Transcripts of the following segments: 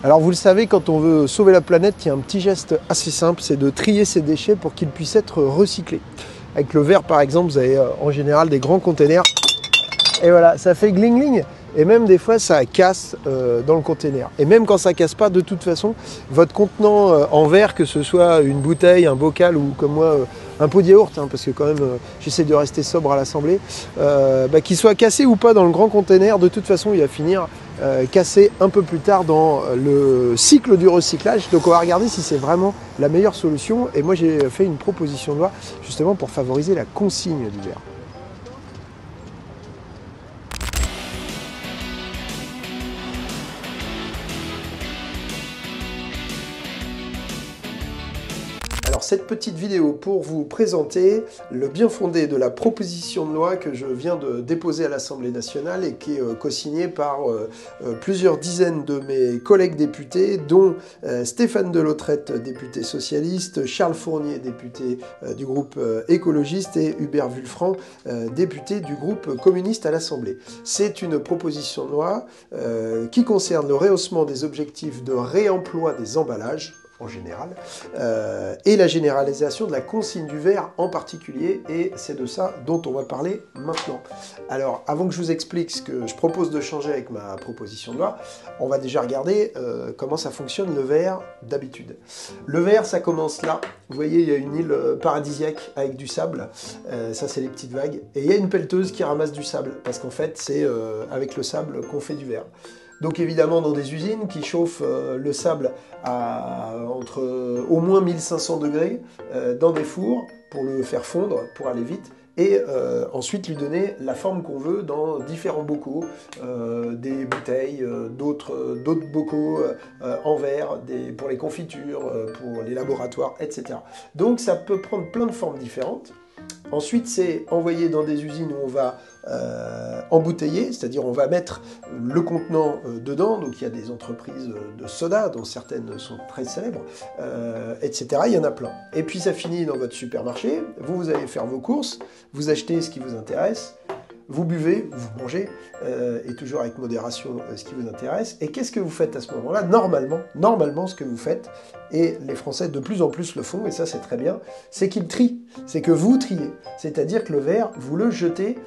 Alors vous le savez, quand on veut sauver la planète, il y a un petit geste assez simple, c'est de trier ses déchets pour qu'ils puissent être recyclés. Avec le verre par exemple, vous avez en général des grands containers. Et voilà, ça fait gling-gling. Et même des fois, ça casse dans le container. Et même quand ça casse pas, de toute façon, votre contenant en verre, que ce soit une bouteille, un bocal ou comme moi, un pot de yaourt, hein, parce que quand même, j'essaie de rester sobre à l'assemblée, qu'il soit cassé ou pas dans le grand container, de toute façon, il va finir cassé un peu plus tard dans le cycle du recyclage. Donc on va regarder si c'est vraiment la meilleure solution. Et moi, j'ai fait une proposition de loi justement pour favoriser la consigne du verre. Alors cette petite vidéo pour vous présenter le bien fondé de la proposition de loi que je viens de déposer à l'Assemblée nationale et qui est co-signée par plusieurs dizaines de mes collègues députés, dont Stéphane Delautrette, député socialiste, Charles Fournier, député du groupe écologiste, et Hubert Wulfranc, député du groupe communiste à l'Assemblée. C'est une proposition de loi qui concerne le rehaussement des objectifs de réemploi des emballages en général, et la généralisation de la consigne du verre en particulier, et c'est de ça dont on va parler maintenant. Alors, avant que je vous explique ce que je propose de changer avec ma proposition de loi, on va déjà regarder comment ça fonctionne le verre d'habitude. Le verre, ça commence là. Vous voyez, il y a une île paradisiaque avec du sable, ça c'est les petites vagues, et il y a une pelleteuse qui ramasse du sable, parce qu'en fait, c'est avec le sable qu'on fait du verre. Donc évidemment dans des usines qui chauffent le sable à entre au moins 1500 degrés dans des fours pour le faire fondre, pour aller vite, et ensuite lui donner la forme qu'on veut dans différents bocaux, des bouteilles, d'autres bocaux en verre, pour les confitures, pour les laboratoires, etc. Donc ça peut prendre plein de formes différentes. Ensuite, c'est envoyé dans des usines où on va embouteiller, c'est-à-dire on va mettre le contenant dedans. Donc il y a des entreprises de soda, dont certaines sont très célèbres, etc. Il y en a plein. Et puis ça finit dans votre supermarché, vous allez faire vos courses, vous achetez ce qui vous intéresse, vous buvez, vous mangez, et toujours avec modération ce qui vous intéresse. Et qu'est-ce que vous faites à ce moment-là? Normalement, ce que vous faites, et les Français de plus en plus le font, et ça c'est très bien, c'est qu'ils trient. C'est que vous triez. C'est-à-dire que le verre, vous le jetez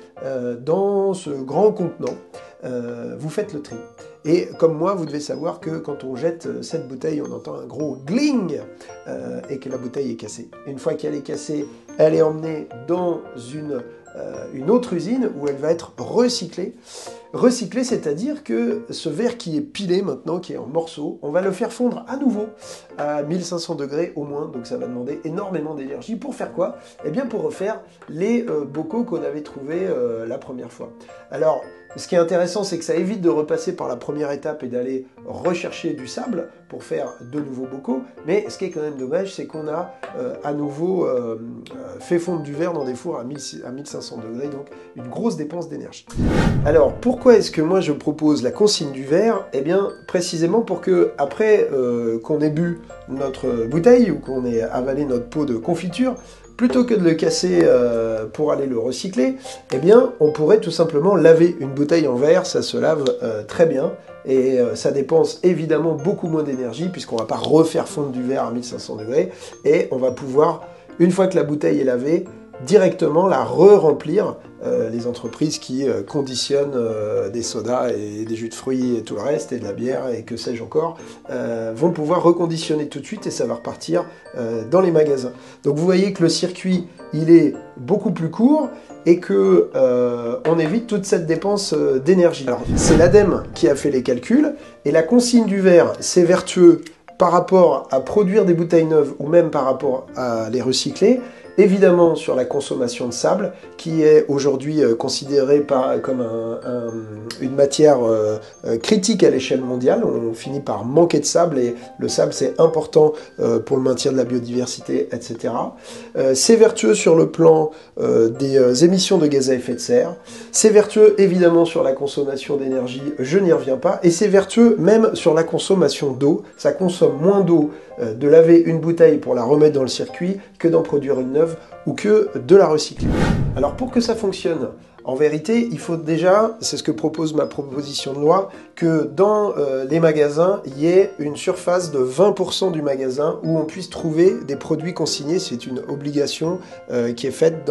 dans ce grand contenant. Vous faites le tri. Et comme moi, vous devez savoir que quand on jette cette bouteille, on entend un gros gling et que la bouteille est cassée. Une fois qu'elle est cassée, elle est emmenée dans une autre usine où elle va être recyclée. Recyclée, c'est-à-dire que ce verre qui est pilé maintenant, qui est en morceaux, on va le faire fondre à nouveau à 1500 degrés au moins, donc ça va demander énormément d'énergie. Pour faire quoi? Eh bien pour refaire les bocaux qu'on avait trouvés la première fois. Alors, ce qui est intéressant, c'est que ça évite de repasser par la première étape et d'aller rechercher du sable pour faire de nouveaux bocaux, mais ce qui est quand même dommage, c'est qu'on a à nouveau fait fondre du verre dans des fours à 1500 degrés, donc une grosse dépense d'énergie. Alors, pourquoi est-ce que moi je propose la consigne du verre? Eh bien, précisément pour que, après qu'on ait bu notre bouteille ou qu'on ait avalé notre pot de confiture, plutôt que de le casser pour aller le recycler, eh bien, on pourrait tout simplement laver une bouteille en verre, ça se lave très bien, et ça dépense évidemment beaucoup moins d'énergie, puisqu'on ne va pas refaire fondre du verre à 1500 degrés, et on va pouvoir, une fois que la bouteille est lavée, directement la re-remplir. Les entreprises qui conditionnent des sodas et des jus de fruits et tout le reste, et de la bière et que sais-je encore, vont pouvoir reconditionner tout de suite et ça va repartir dans les magasins. Donc vous voyez que le circuit, il est beaucoup plus court et que on évite toute cette dépense d'énergie. Alors c'est l'ADEME qui a fait les calculs, et la consigne du verre, c'est vertueux par rapport à produire des bouteilles neuves ou même par rapport à les recycler. Évidemment sur la consommation de sable, qui est aujourd'hui considérée comme une matière critique à l'échelle mondiale. On finit par manquer de sable, et le sable c'est important pour le maintien de la biodiversité, etc. C'est vertueux sur le plan des émissions de gaz à effet de serre. C'est vertueux évidemment sur la consommation d'énergie, je n'y reviens pas. Et c'est vertueux même sur la consommation d'eau. Ça consomme moins d'eau de laver une bouteille pour la remettre dans le circuit que d'en produire une neuve ou que de la recycler. Alors pour que ça fonctionne, En vérité, il faut déjà, c'est ce que propose ma proposition de loi, que dans les magasins, il y ait une surface de 20% du magasin où on puisse trouver des produits consignés. C'est une obligation qui est faite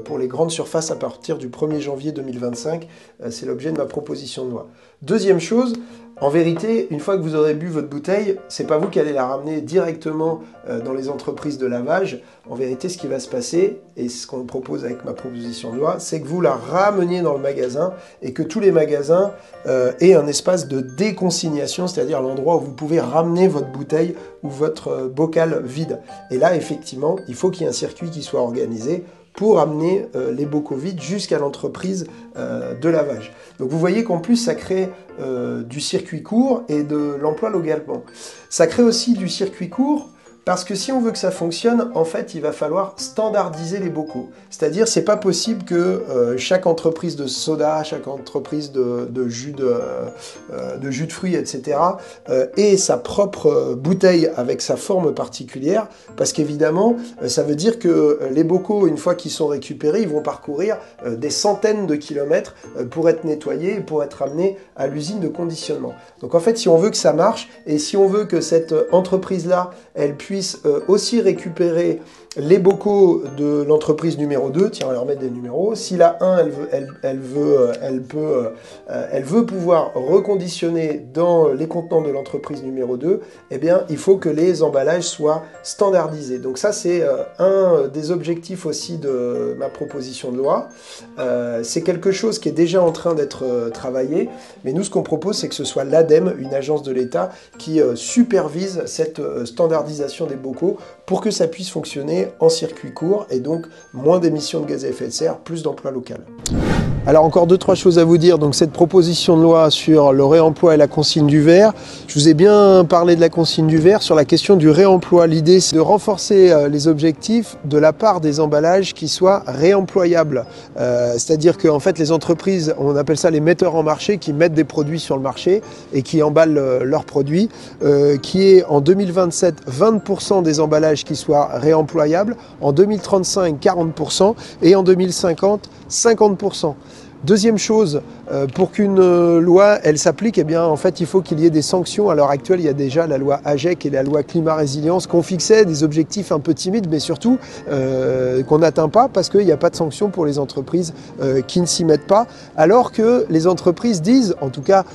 pour les grandes surfaces à partir du 1er janvier 2025. C'est l'objet de ma proposition de loi. Deuxième chose, en vérité, une fois que vous aurez bu votre bouteille, c'est pas vous qui allez la ramener directement dans les entreprises de lavage. En vérité, ce qui va se passer, et ce qu'on propose avec ma proposition de loi, c'est que vous la rameniez dans le magasin et que tous les magasins aient un espace de déconsignation, c'est-à-dire l'endroit où vous pouvez ramener votre bouteille ou votre bocal vide. Et là, effectivement, il faut qu'il y ait un circuit qui soit organisé pour amener les bocaux vides jusqu'à l'entreprise de lavage. Donc vous voyez qu'en plus ça crée du circuit court et de l'emploi localement. Ça crée aussi du circuit court parce que si on veut que ça fonctionne, en fait, il va falloir standardiser les bocaux. C'est-à-dire, c'est pas possible que chaque entreprise de soda, chaque entreprise de jus de fruits, etc., ait sa propre bouteille avec sa forme particulière, parce qu'évidemment, ça veut dire que les bocaux, une fois qu'ils sont récupérés, ils vont parcourir des centaines de kilomètres pour être nettoyés et pour être amenés à l'usine de conditionnement. Donc en fait, si on veut que ça marche, et si on veut que cette entreprise-là, elle puisse aussi récupérer les bocaux de l'entreprise numéro 2, tiens, on va leur mettre des numéros. Si la 1, elle veut pouvoir reconditionner dans les contenants de l'entreprise numéro 2, eh bien, il faut que les emballages soient standardisés. Donc ça, c'est un des objectifs aussi de ma proposition de loi. C'est quelque chose qui est déjà en train d'être travaillé, mais nous, ce qu'on propose, c'est que ce soit l'ADEME, une agence de l'État, qui supervise cette standardisation des bocaux pour que ça puisse fonctionner en circuit court et donc moins d'émissions de gaz à effet de serre, plus d'emploi local. Alors encore 2-3 choses à vous dire. Donc cette proposition de loi sur le réemploi et la consigne du verre, je vous ai bien parlé de la consigne du verre. Sur la question du réemploi, l'idée c'est de renforcer les objectifs de la part des emballages qui soient réemployables. C'est-à-dire qu'en fait les entreprises, on appelle ça les metteurs en marché, qui mettent des produits sur le marché et qui emballent leurs produits, qui est en 2027 20% des emballages qui soient réemployables, en 2035 40% et en 2050 50%. Deuxième chose, pour qu'une loi elle s'applique, eh bien en fait il faut qu'il y ait des sanctions. À l'heure actuelle, il y a déjà la loi AGEC et la loi Climat Résilience qu'on fixait des objectifs un peu timides, mais surtout qu'on n'atteint pas parce qu'il n'y a pas de sanctions pour les entreprises qui ne s'y mettent pas, alors que les entreprises disent, en tout cas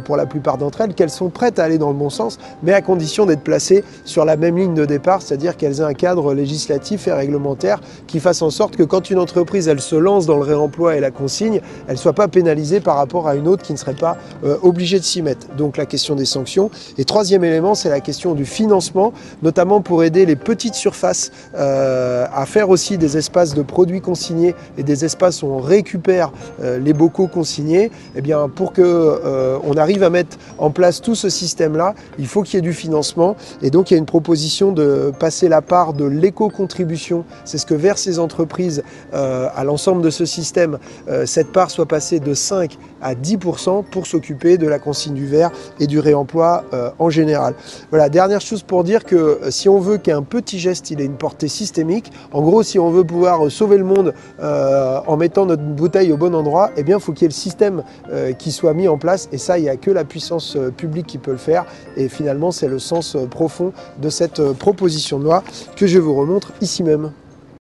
pour la plupart d'entre elles, qu'elles sont prêtes à aller dans le bon sens, mais à condition d'être placées sur la même ligne de départ, c'est-à-dire qu'elles aient un cadre législatif et réglementaire qui fasse en sorte que quand une entreprise elle se lance dans le réemploi et la consigne, elle ne soit pas pénalisée par rapport à une autre qui ne serait pas obligée de s'y mettre. Donc la question des sanctions. Et troisième élément, c'est la question du financement, notamment pour aider les petites surfaces à faire aussi des espaces de produits consignés et des espaces où on récupère les bocaux consignés. Eh bien, pour qu'on arrive à mettre en place tout ce système-là, il faut qu'il y ait du financement. Et donc il y a une proposition de passer la part de l'éco-contribution. C'est ce que versent ces entreprises à l'ensemble de ce système. Cette part soit passée de 5 à 10% pour s'occuper de la consigne du verre et du réemploi en général. Voilà, dernière chose pour dire que si on veut qu'un petit geste il ait une portée systémique, en gros si on veut pouvoir sauver le monde en mettant notre bouteille au bon endroit, eh bien il faut qu'il y ait le système qui soit mis en place, et ça il n'y a que la puissance publique qui peut le faire, et finalement c'est le sens profond de cette proposition de loi que je vous remontre ici même.